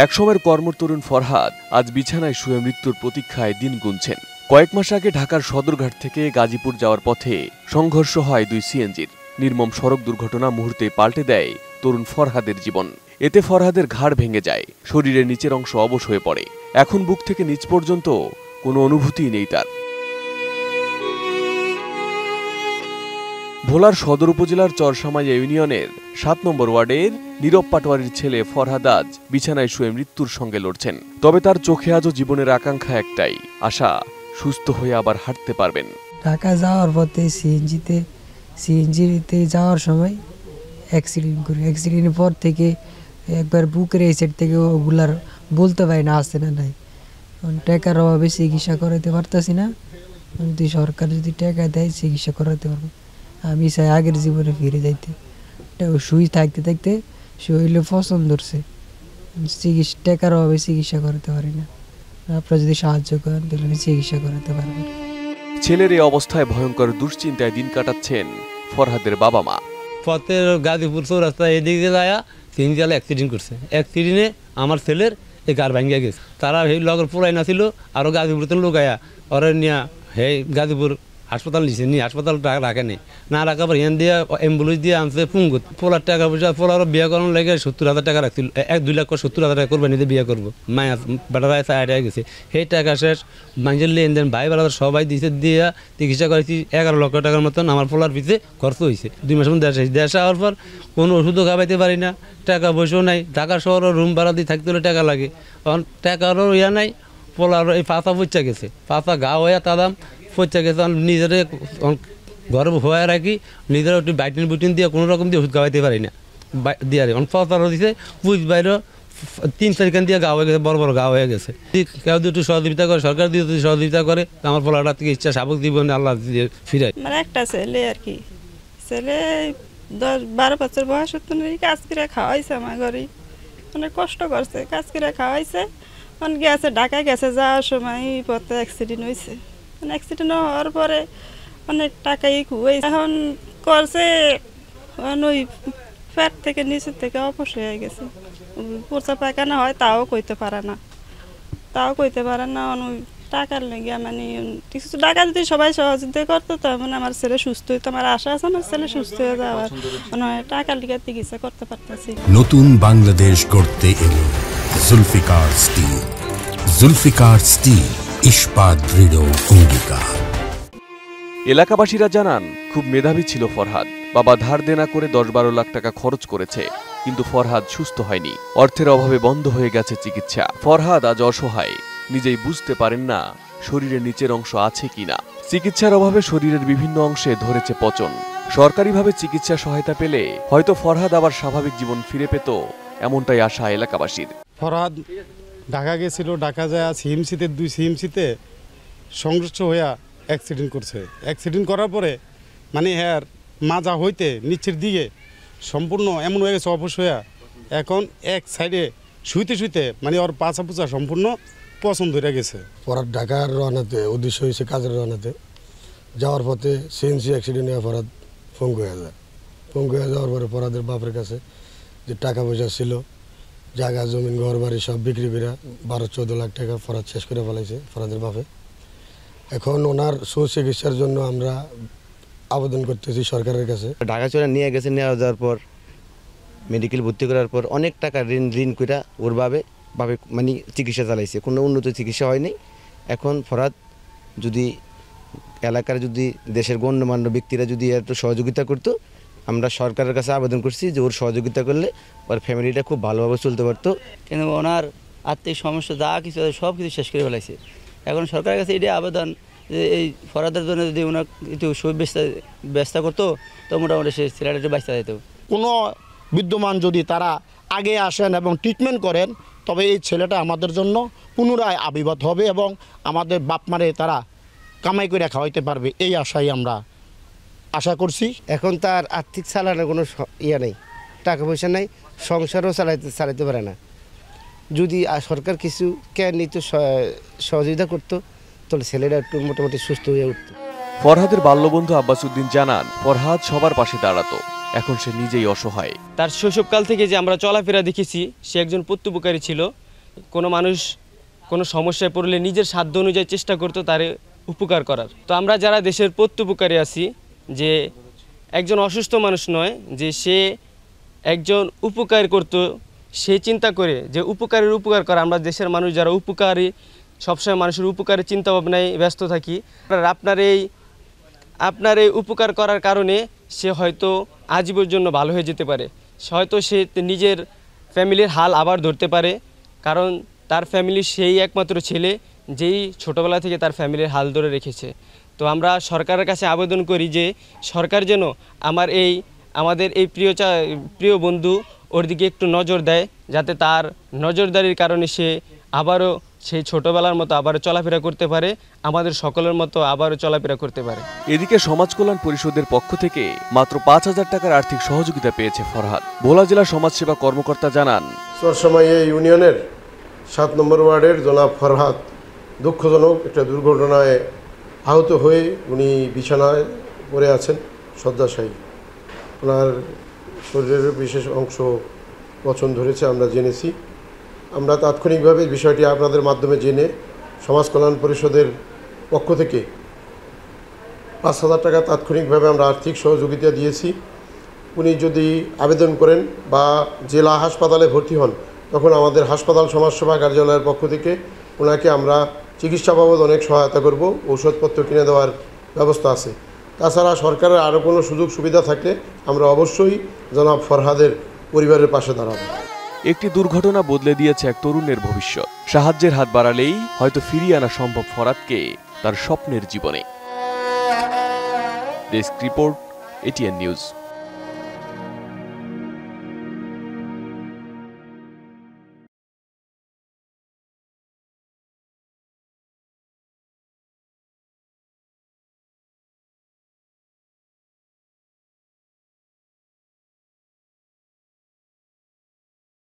একসময়ের কর্মতরুণ ফরহাদ আজ বিছানায় শুয়ে মৃত্যুর প্রতীক্ষায় দিন গুনছেন। কয়েক মাস আগে ঢাকার সদরঘাট থেকে গাজীপুর যাওয়ার পথে সংঘর্ষ হয় দুই সিএনজির। নির্মম সড়ক দুর্ঘটনা মুহূর্তে পাল্টে দেয় তরুণ ফরহাদের জীবন। এতে ফরহাদের ঘাড় ভেঙে যায়, শরীরের নিচের অংশ অবশ হয়ে পড়ে। এখন বুক থেকে নিচ পর্যন্ত কোনো অনুভূতিই নেই তার। ভোলার সদর উপজেলার চরসামাইয়া ইউনিয়নের ৭ নম্বর ওয়ার্ডের নীরব পাটোয়ারির ছেলে ফরহাদ আজ বিছানায় শুয়ে মৃত্যুর সঙ্গে লড়ছেন। তবে তার চোখে আজও জীবনের আকাঙ্ক্ষা একটাই, আশা সুস্থ হয়ে আবার হাঁটতে পারবেন। ঢাকা যাওয়ার পথে সিএনজিতে যাওয়ার সময় অ্যাক্সিডেন্ট করি। অ্যাক্সিডেন্টের পর থেকে একবার বুকের এই সাইড থেকে ওগুলার বলতে পারি না আছে না নাই। টাকার অভাবে চিকিৎসা করাতে পারতেছি না। যদি সরকার যদি টাকা দেয় চিকিৎসা করাতে পারবো। আমি চাই আগের জীবনে ফিরে যাইতে। শুই থাকতে থাকতে শরীরে পছন্দ ধরছে, টাকার অভাবে চিকিৎসা করাতে পারি না। আপনারা যদি সাহায্য করেন তাহলে আমি চিকিৎসা করাতে পারবো। ছেলের এই অবস্থায় ভয়ঙ্কর দুশ্চিন্তায় দিন কাটাচ্ছেন ফরহাদের বাবা মা। পথের গাজীপুর চৌরাস্তা এদিকে যায় সিএনজি অ্যাক্সিডেন্ট করছে। অ্যাক্সিডেন্টে আমার ছেলের এই গাড় ভাঙ্গিয়া গেছে। তারা সেই লগের পুরাই না ছিল, আরও গাজীপুরতে লোক আয়া ওরা নিয়ে সেই গাজীপুর হাসপাতাল নিচ্ছে, নিয়ে হাসপাতাল রাখে নেই না রাখার পর এখান দিয়ে অ্যাম্বুলেন্স দিয়ে আনছে পুঙ্গুত। পোলার টাকা পয়সা পোলারও বিয়ে করানোর লাগে ৭০,০০০ টাকা রাখছিল। ১-২,৭০,০০০ টাকা করবে নিতে বিয়ে করবো। মায়া বেটারা চায় গেছে, সেই টাকা শেষ মানুষের লেনদেন ভাই বেড়া সবাই দিয়েছে, দিয়ে চিকিৎসা করেছি ১১ লক্ষ টাকার মতন আমার পোলার পিছিয়ে খরচ হয়েছে। ২ মাস মধ্যে দেশে আসার পর কোনো ওষুধও খাওয়াইতে পারি না, টাকা পয়সাও নাই। ঢাকা শহরও রুম ভাড়া দিয়ে থাকতে হলে টাকা লাগে, কারণ টাকারও ইয়া নাই। পোলার এই পাতা পচা গেছে, পাতা গা হয়ে তাদাম পচা গেছে। নিজের ঘরে হয়ে রাখি, নিজেরা একটু বাইটিন বুটিন দিয়ে কোনো রকম দিয়ে ওষুধ খাওয়াইতে পারি না দিয়ে পাতারও দিছে পুজ বাইরেও ৩-৪ খান দিয়ে গা হয়ে গেছে, বড় বড় গা হয়ে গেছে। কেউ যদি একটু সহযোগিতা করে, সরকার দিয়ে যদি সহযোগিতা করে আমার পোলাটা থেকে ইচ্ছা সাবক জীবনে আল্লাহ দিয়ে ফিরাই। মানে একটা ছেলে আর কি, ছেলে 10-12 বছর বয়স হতো না, কাজ করে খাওয়াইছে আমার ঘরে, অনেক কষ্ট করছে, কাজ করে খাওয়াইছে। অনেক গেছে ঢাকা গেছে, যাওয়ার সময় পথে অ্যাক্সিডেন্ট হয়েছে। অ্যাক্সিডেন্ট হওয়ার পরে অনেক টাকাই খুঁয়েছে। এখন করছে ওই পেট থেকে নিচের থেকে অবশ হয়ে গেছে, পোচা পায়খানা হয় তাও কইতে পারে না। ওই টাকার লেগে মানে কিছু টাকা যদি সবাই সহযোগিতা করতো তখন আমার ছেলে সুস্থ হইতো। আমার আশা আছে আমার ছেলে সুস্থ হয়ে যাওয়ার, টাকার লেগে চিকিৎসা করতে পারতেছি। নতুন বাংলাদেশ গড়তে এলো জুলফিকার স্টিল। জুলফিকার স্টিল, ইস্পাত দৃঢ় অঙ্গীকার। এলাকাবাসীরা জানান, খুব মেধাবী ছিল ফরহাদ। বাবা ধার দেনা করে ১০-১২ লাখ টাকা খরচ করেছে, কিন্তু ফরহাদ সুস্থ হয়নি। অর্থের অভাবে বন্ধ হয়ে গেছে চিকিৎসা। ফরহাদ আজ অসহায়, নিজেই বুঝতে পারেন না শরীরের নিচের অংশ আছে কিনা। চিকিৎসার অভাবে শরীরের বিভিন্ন অংশে ধরেছে পচন। সরকারিভাবে চিকিৎসা সহায়তা পেলে হয়তো ফরহাদ আবার স্বাভাবিক জীবন ফিরে পেত, এমনটাই আশা এলাকাবাসীর। ফরহাদ ঢাকা গেছিল, ঢাকা যায় সিএমসিতে 2 সিএমসিতে সংঘর্ষ হইয়া অ্যাক্সিডেন্ট করছে। অ্যাক্সিডেন্ট করার পরে মানে হ্যার মাজা হইতে নিচের দিকে সম্পূর্ণ এমন হয়ে গেছে অবশ হইয়া। এখন এক সাইডে শুইতে মানে ওর পাছা পুচা সম্পূর্ণ পছন্দ হয়ে গেছে। ফরহাদ ঢাকার রওনাতে উদ্দেশ্য হয়েছে কাজের রওনাতে যাওয়ার পথে সিএনজি অ্যাক্সিডেন্ট হয়ে ফরহাদ পঙ্গু হয়ে যায়। পঙ্গু হয়ে যাওয়ার পরে ফরহাদের বাপের কাছে যে টাকা পয়সা ছিল, জায়গা জমিন ঘর বাড়ি সব বিক্রি করে 12-14 লাখ টাকা ফরহাদ শেষ করে ফেলাইছে ফরহাদের বাপে। এখন ওনার সুচিকিৎসার জন্য আমরা আবেদন করতেছি সরকারের কাছে। ঢাকা চলে নিয়ে গেছে, নিয়ে যাওয়ার পর মেডিকেল ভর্তি করার পর অনেক টাকা ঋণ করে ওর বাবে মানে চিকিৎসা চালাইছে, কোনো উন্নত চিকিৎসা হয়নি। এখন ফরহাদ যদি এলাকার যদি দেশের গণ্যমান্য ব্যক্তিরা যদি একটু সহযোগিতা করতো, আমরা সরকারের কাছে আবেদন করছি যে ওর সহযোগিতা করলে ওর ফ্যামিলিটা খুব ভালোভাবে চলতে পারতো। কিন্তু ওনার আর্থিক সমস্যা যা কিছু সব কিছু শেষ করে ফেলাইছে। এখন সরকারের কাছে এটাই আবেদন যে এই ফরহাদের জন্য যদি ওনার একটু ব্যবস্থা করতো তো মোটামুটি সে ছেলেটা একটু বাঁচতে যেত। কোনো বিদ্যমান যদি তারা আগে আসেন এবং ট্রিটমেন্ট করেন তবে এই ছেলেটা আমাদের জন্য পুনরায় আবির্ভাব হবে এবং আমাদের বাপ মারে তারা কামাই করে খাওয়াইতে পারবে, এই আশাই আমরা আশা করছি। এখন তার আর্থিক চালানোর কোনো ইয়ে নেই, টাকা পয়সা নেই, সংসারও চালাইতে পারে না। যদি সরকার কিছু নিত সহযোগিতা করতো তাহলে ছেলেরা একটু মোটামুটি সুস্থ হয়ে উঠত। ফরহাদের বাল্যবন্ধু আব্বাস উদ্দিন জানান, ফরহাদ সবার পাশে দাঁড়াতো, এখন সে নিজেই অসহায়। তার শৈশবকাল থেকে যে আমরা চলাফেরা দেখেছি, সে একজন প্রত্যুপকারী ছিল। কোনো মানুষ কোনো সমস্যায় পড়লে নিজের সাধ্য অনুযায়ী চেষ্টা করতো তার উপকার করার। তো আমরা যারা দেশের প্রত্যুপকারী আছি, যে একজন অসুস্থ মানুষ নয়, যে সে একজন উপকার করতো, সে চিন্তা করে যে উপকারের উপকার করা। আমরা দেশের মানুষ যারা উপকারী, সবসময় মানুষের উপকারের চিন্তা ভাবনায় ব্যস্ত থাকি। আপনার এই উপকার করার কারণে সে হয়তো আজীবনের জন্য ভালো হয়ে যেতে পারে, হয়তো সে নিজের ফ্যামিলির হাল আবার ধরতে পারে, কারণ তার ফ্যামিলির সেই একমাত্র ছেলে যেই ছোটোবেলা থেকে তার ফ্যামিলির হাল ধরে রেখেছে। তো আমরা সরকারের কাছে আবেদন করি যে সরকার যেন আমাদের এই প্রিয় বন্ধু ওর দিকে একটু নজর দেয়, যাতে তার নজরদারির কারণে সে আবারও সেই ছোটবেলার মতো আবারও চলাফেরা করতে পারে, আমাদের সকলের মতো আবারও চলাফেরা করতে পারে। এদিকে সমাজ কল্যাণ পরিষদের পক্ষ থেকে মাত্র ৫,০০০ টাকার আর্থিক সহযোগিতা পেয়েছে ফরহাদ। ভোলা জেলা সমাজসেবা কর্মকর্তা জানান, চরসময়ে ইউনিয়নের ৭ নম্বর ওয়ার্ডের জনাব ফরহাদ দুঃখজনক একটা দুর্ঘটনায় আহত হয়ে উনি বিছানায় পড়ে আছেন, শয্যাশায়ী। ওনার শরীরের বিশেষ অংশ পছন্দ ধরেছে, আমরা জেনেছি। আমরা তাৎক্ষণিকভাবে বিষয়টি আপনাদের মাধ্যমে জেনে সমাজ কল্যাণ পরিষদের পক্ষ থেকে ৫,০০০ টাকা তাৎক্ষণিকভাবে আমরা আর্থিক সহযোগিতা দিয়েছি। উনি যদি আবেদন করেন বা জেলা হাসপাতালে ভর্তি হন, তখন আমাদের হাসপাতাল সমাজসেবা কার্যালয়ের পক্ষ থেকে ওনাকে আমরা চিকিৎসা বাবদ অনেক সহায়তা করব, ঔষধপত্র কিনে দেওয়ার ব্যবস্থা আছে। তাছাড়া সরকারের আরও কোনো সুযোগ সুবিধা থাকলে আমরা অবশ্যই জনাব ফরহাদের পরিবারের পাশে দাঁড়াবো। একটি দুর্ঘটনা বদলে দিয়েছে এক তরুণের ভবিষ্যৎ। সাহায্যের হাত বাড়ালেই হয়তো ফিরিয়ে আনা সম্ভব ফরহাদকে তার স্বপ্নের জীবনে। Desk report, ATN news.